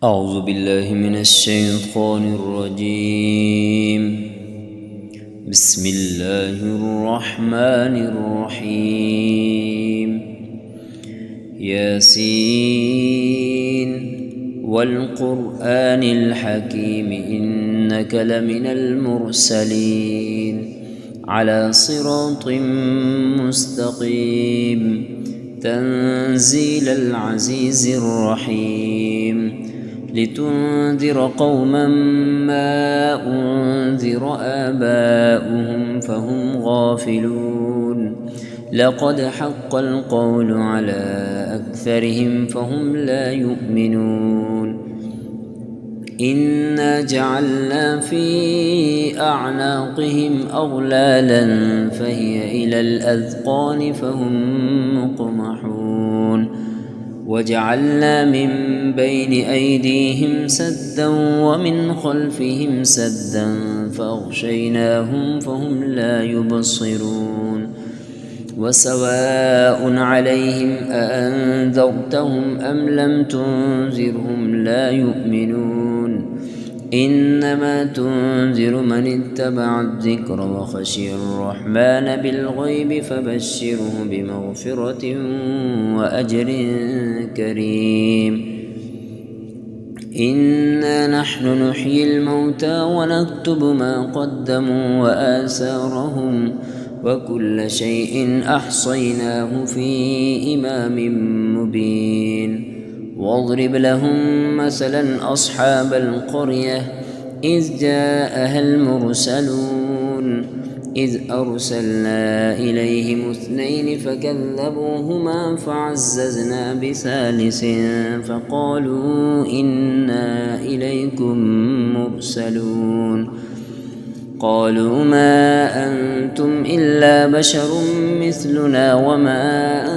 أعوذ بالله من الشيطان الرجيم. بسم الله الرحمن الرحيم. ياسين والقرآن الحكيم إنك لمن المرسلين على صراط مستقيم تنزيل العزيز الرحيم لتنذر قوما ما أنذر آباؤهم فهم غافلون لقد حق القول على أكثرهم فهم لا يؤمنون إنا جعلنا في أعناقهم أغلالا فهي إلى الأذقان فهم مقمحون وجعلنا من بين أيديهم سدا ومن خلفهم سدا فأغشيناهم فهم لا يبصرون وسواء عليهم أأنذرتهم أم لم تنذرهم لا يؤمنون إنما تنذر من اتبع الذكر وخشي الرحمن بالغيب فبشره بمغفرة وأجر كريم إنا نحن نحيي الموتى ونكتب ما قدموا وآثارهم وكل شيء أحصيناه في إمام مبين واضرب لهم مثلا أصحاب القرية إذ جاءها المرسلون إذ أرسلنا إليهم اثنين فكذبوهما فعززنا بثالث فقالوا إنا إليكم مرسلون قالوا ما أنتم إلا بشر مثلنا وما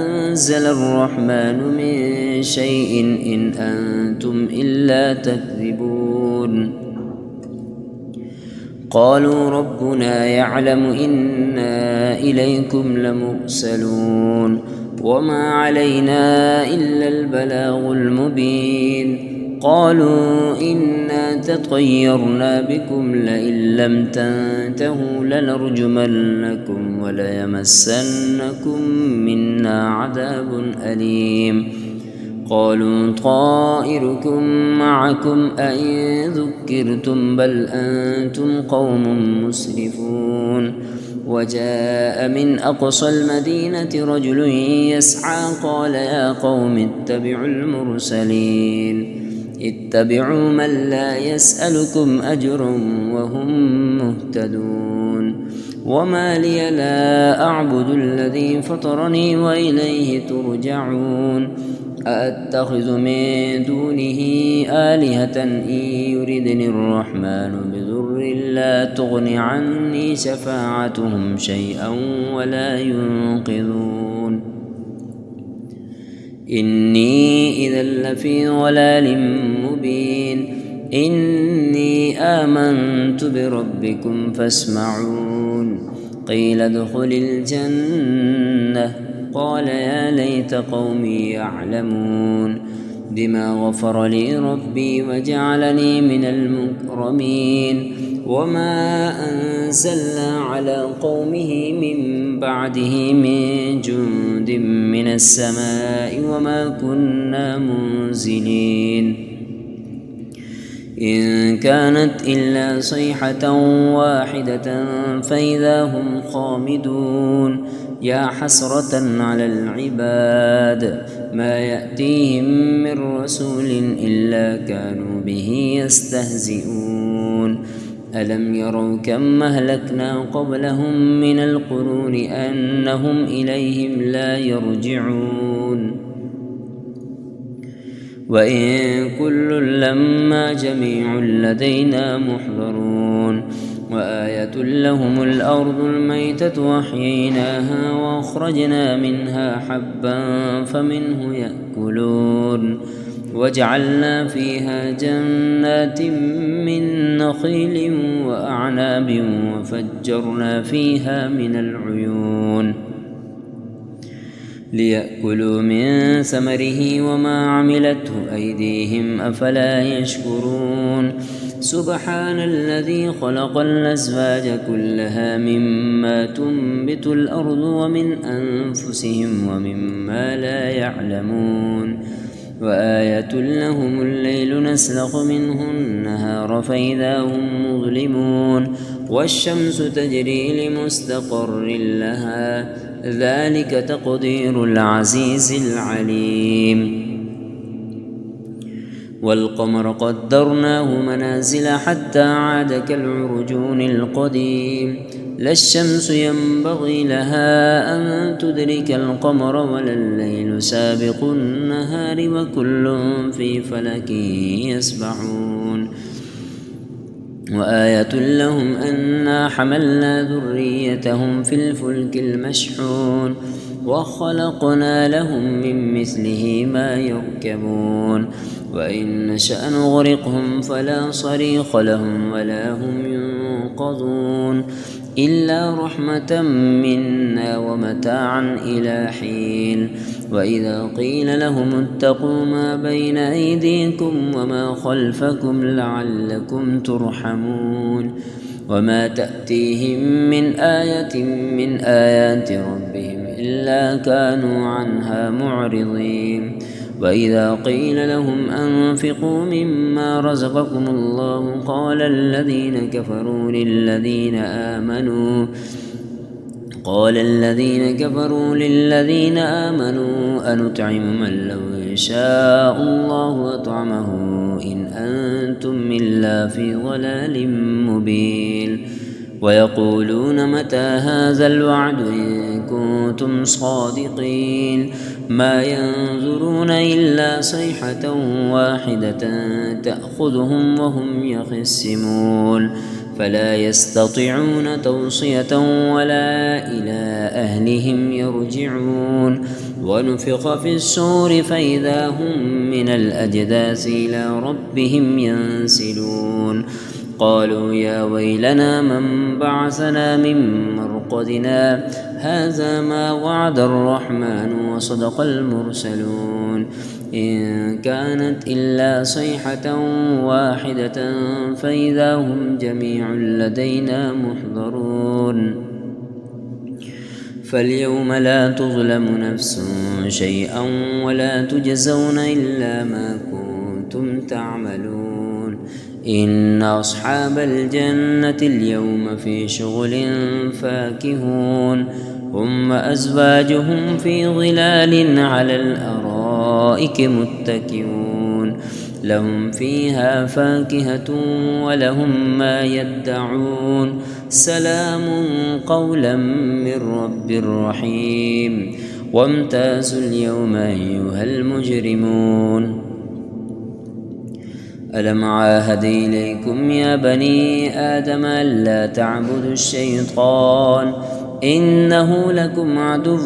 أنزل الرحمن من شيء إن أنتم إلا تكذبون قالوا ربنا يعلم إنا إليكم لمرسلون وما علينا إلا البلاغ المبين قالوا إنا تطيرنا بكم لئن لم تنتهوا لنرجمنكم وليمسنكم منا عذاب أليم قالوا طائركم معكم أئن ذكرتم بل أنتم قوم مسرفون وجاء من أقصى المدينة رجل يسعى قال يا قوم اتبعوا المرسلين اتبعوا من لا يسألكم أجرا وهم مهتدون وما لي لا أعبد الذي فطرني وإليه ترجعون أأتخذ من دونه آلهة إن يردني الرحمن بضر لا تغن عني شفاعتهم شيئا ولا ينقذون إني إذا لفي ضلال مبين إني آمنت بربكم فاسمعون قيل ادخل الجنة قال يا ليت قومي يعلمون بما غفر لي ربي وجعلني من المكرمين وما أنزلنا على قومه من بعده من جند من السماء وما كنا منزلين إن كانت إلا صيحة واحدة فإذا هم خامدون يا حسرة على العباد ما يأتيهم من رسول إلا كانوا به يستهزئون ألم يروا كم أهلكنا قبلهم من القرون أنهم إليهم لا يرجعون وإن كل لما جميع لدينا محضرون وآية لهم الأرض الميتة وأحييناها وأخرجنا منها حبا فمنه يأكلون وجعلنا فيها جنات من نخيل وأعناب وفجرنا فيها من العيون ليأكلوا من ثمره وما عملته أيديهم أفلا يشكرون سبحان الذي خلق الأزواج كلها مما تنبت الأرض ومن أنفسهم ومما لا يعلمون وآية لهم الليل نسلخ منه النهار فإذا هم مظلمون والشمس تجري لمستقر لها ذلك تقدير العزيز العليم والقمر قدرناه منازل حتى عاد كالعرجون القديم لا الشمس ينبغي لها أن تدرك القمر ولا الليل سابق النهار وكل في فلك يسبحون وآية لهم أنا حملنا ذريتهم في الفلك المشحون وخلقنا لهم من مثله ما يركبون وإن نشأ نغرقهم فلا صريخ لهم ولا هم ينقذون إلا رحمة منا ومتاعا إلى حين وإذا قيل لهم اتقوا ما بين أيديكم وما خلفكم لعلكم ترحمون وما تأتيهم من آية من آيات ربهم إلا كانوا عنها معرضين وإذا قيل لهم أنفقوا مما رزقكم الله قال الذين كفروا للذين آمنوا أنطعم من لو شاء الله أطعمه إن أنتم إلا في ضلال مبين ويقولون متى هذا الوعد إن كنتم صادقين ما ينظرون إلا صيحة واحدة تأخذهم وهم يخصمون فلا يستطيعون توصية ولا إلى أهلهم يرجعون ونفخ في الصور فإذا هم من الأجداث إلى ربهم ينسلون قالوا يا ويلنا من بعثنا من مرقدنا هذا ما وعد الرحمن وصدق المرسلون إن كانت إلا صيحة واحدة فإذا هم جميع لدينا محضرون فاليوم لا تظلم نفس شيئا ولا تجزون إلا ما كنتم تعملون إن أصحاب الجنة اليوم في شغل فاكهون هم وأزواجهم في ظلال على الأرائك متكئون لهم فيها فاكهة ولهم ما يدعون سلام قولا من رب رحيم وامتازوا اليوم أيها المجرمون ألم عاهد إليكم يا بني آدم ألا تعبدوا الشيطان إنه لكم عدو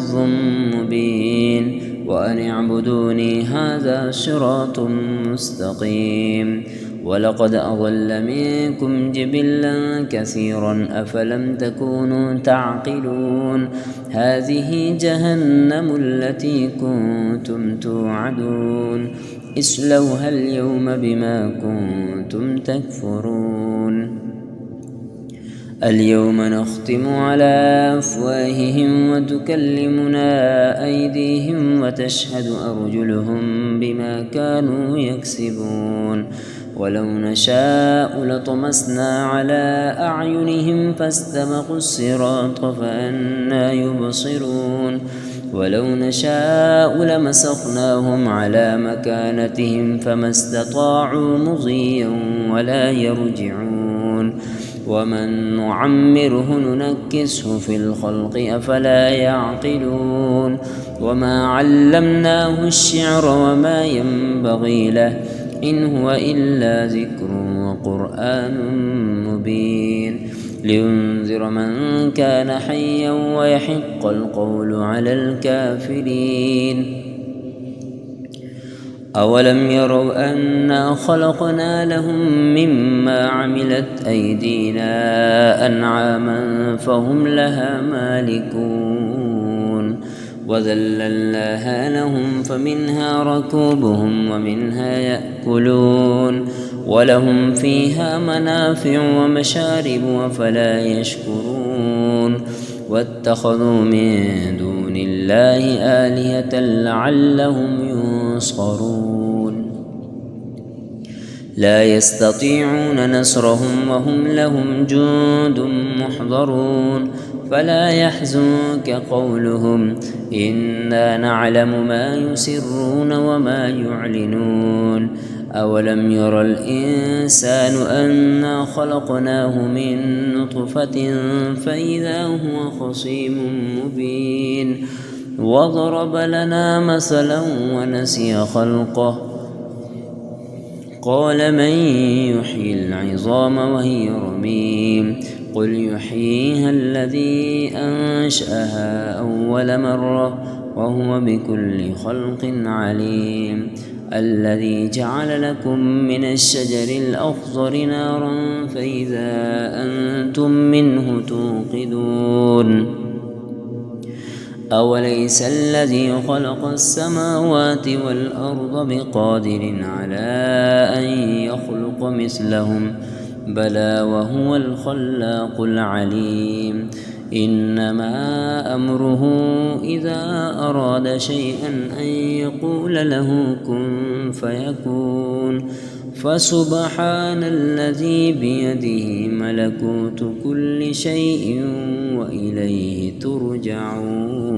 مبين وأن اعبدوني هذا صراط مستقيم ولقد أضل منكم جبلا كثيرا أفلم تكونوا تعقلون هذه جهنم التي كنتم توعدون اصلوها اليوم بما كنتم تكفرون اليوم نختم على أفواههم وتكلمنا أيديهم وتشهد أرجلهم بما كانوا يكسبون ولو نشاء لطمسنا على أعينهم فاستبقوا الصراط فأنى يبصرون ولو نشاء لمسخناهم على مكانتهم فما استطاعوا مضيا ولا يرجعون ومن نعمره ننكسه في الخلق أفلا يعقلون وما علمناه الشعر وما ينبغي له إن هو إلا ذكر وقرآن مبين لينذر من كان حيا ويحق القول على الكافرين أولم يروا أنا خلقنا لهم مما عملت أيدينا أنعاما فهم لها مالكون وذللناها لهم فمنها ركوبهم ومنها يأكلون ولهم فيها منافع ومشارب أفلا يشكرون واتخذوا من دون الله آلهة لعلهم ينصرون لا يستطيعون نصرهم وهم لهم جند محضرون فلا يحزنك قولهم إنا نعلم ما يسرون وما يعلنون أولم ير الإنسان أنا خلقناه من نطفة فإذا هو خصيم مبين وضرب لنا مثلا ونسي خلقه قال من يحيي العظام وهي رميم قل يحييها الذي أنشأها أول مرة وهو بكل خلق عليم الذي جعل لكم من الشجر الأخضر نارا فإذا أنتم منه توقدون أوليس الذي خلق السماوات والأرض بقادر على أن يخلق مثلهم بلى وهو الخلاق العليم إنما أمره إذا أراد شيئا أن يقول له كن فيكون فسبحان الذي بيده ملكوت كل شيء وإليه ترجعون